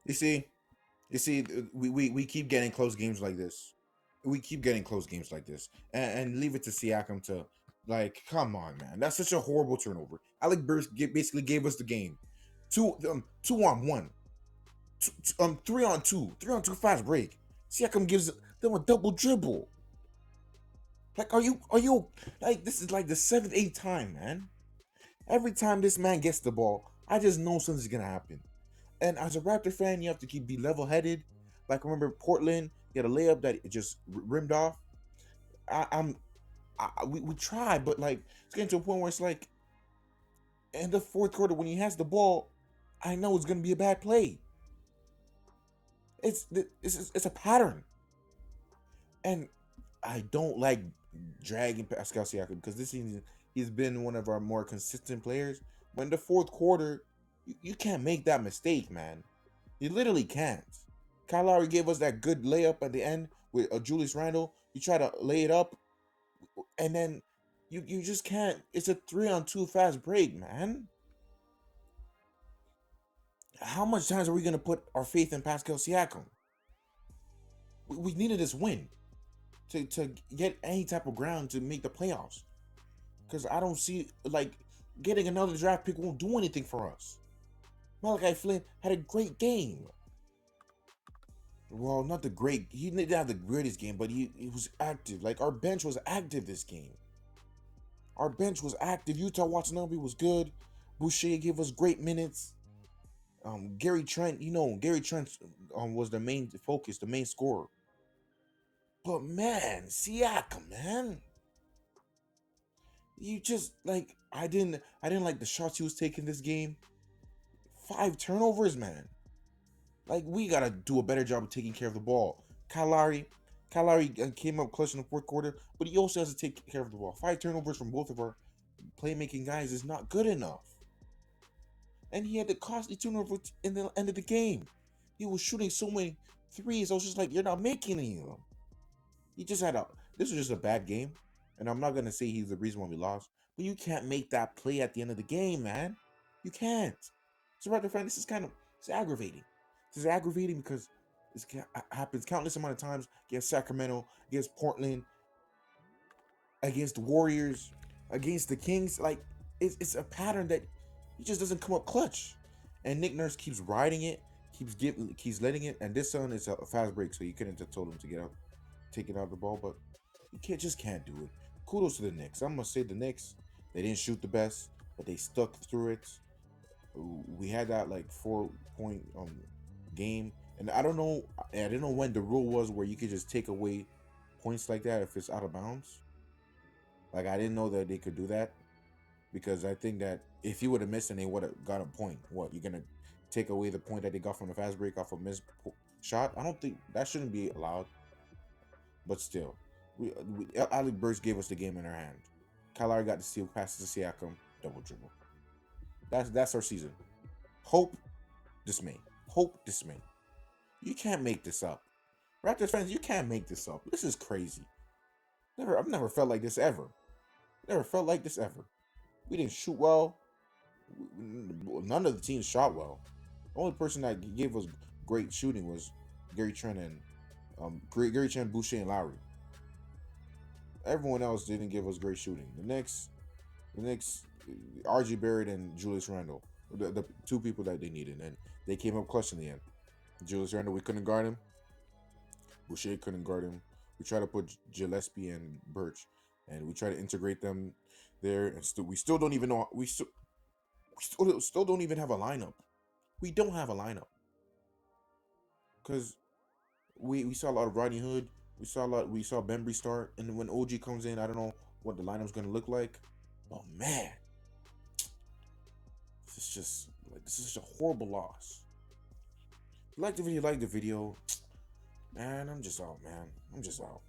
You see, we keep getting close games like this. We keep getting close games like this, and leave it to Siakam to, like, come on, man. That's such a horrible turnover. Alec Burks basically gave us the game. 2-on-1, 3-on-2 fast break. Siakam gives them a double dribble. Like, are you like, this is like the seventh, eighth time, man. Every time this man gets the ball, I just know something's gonna happen. And as a Raptor fan, you have to be level headed. Like, remember Portland, he had a layup that it just rimmed off. I, I'm, we tried, but like it's getting to a point where it's like in the fourth quarter when he has the ball, I know it's gonna be a bad play. It's a pattern, and I don't like dragging Pascal Siakam because this season he's been one of our more consistent players. But in the fourth quarter, you can't make that mistake, man. You literally can't. Kyle Lowry gave us that good layup at the end with Julius Randle. You try to lay it up, and then you just can't. It's a 3-on-2 fast break, man. How much times are we gonna put our faith in Pascal Siakam? We needed this win to get any type of ground to make the playoffs. Because I don't see, like, getting another draft pick won't do anything for us. Malachi Flynn had a great game. Well, not the great. He didn't have the greatest game, but he was active. Like, our bench was active this game. Our bench was active. Utah Watanabe was good. Boucher gave us great minutes. Gary Trent, Gary Trent was the main focus, the main scorer. But man, Siakam, man, you just like I didn't like the shots he was taking this game. 5 turnovers, man. Like, we gotta do a better job of taking care of the ball. Kyle Lowry came up clutch in the fourth quarter, but he also has to take care of the ball. 5 turnovers from both of our playmaking guys is not good enough. And he had the costly turnover in the end of the game. He was shooting so many threes. I was just like, you're not making any of them. He just had a. This was just a bad game, and I'm not gonna say he's the reason why we lost. But you can't make that play at the end of the game, man. You can't. So, right, friend, this is it's aggravating. This is aggravating because this happens countless amount of times against Sacramento, against Portland, against the Warriors, against the Kings. Like, it's a pattern that he just doesn't come up clutch. And Nick Nurse keeps riding it, keeps letting it. And this one is a fast break, so you couldn't have told him to get out, take it out of the ball, but you can't do it. Kudos to the Knicks. I'm gonna say the Knicks. They didn't shoot the best, but they stuck through it. We had that like 4-point game, and I don't know. I didn't know when the rule was where you could just take away points like that if it's out of bounds. Like, I didn't know that they could do that, because I think that if he would have missed and they would have got a point, what, you're gonna take away the point that they got from the fast break off a missed shot? I don't think that shouldn't be allowed. But still, Alec Burks gave us the game in our hand. Kyle Lowry got the steal, passes to Siakam, double dribble. That's our season. Hope, dismay. Hope, dismay. You can't make this up. Raptors fans, you can't make this up. This is crazy. I've never felt like this ever. Never felt like this ever. We didn't shoot well. None of the teams shot well. The only person that gave us great shooting was Gary Trent and Gary Trent, Boucher, and Lowry. Everyone else didn't give us great shooting. The Knicks, RJ Barrett and Julius Randle, the two people that they needed, and they came up clutch in the end. Julius Randle, we couldn't guard him. Boucher couldn't guard him. We tried to put Gillespie and Birch, and we tried to integrate them there, and we still don't even know. We still don't even have a lineup. We don't have a lineup because we saw a lot of Rodney Hood. We saw Bembry start, and when OG comes in, I don't know what the lineup's gonna look like. Oh man, this is just a horrible loss. If you like the video, man. I'm just out, man. I'm just out.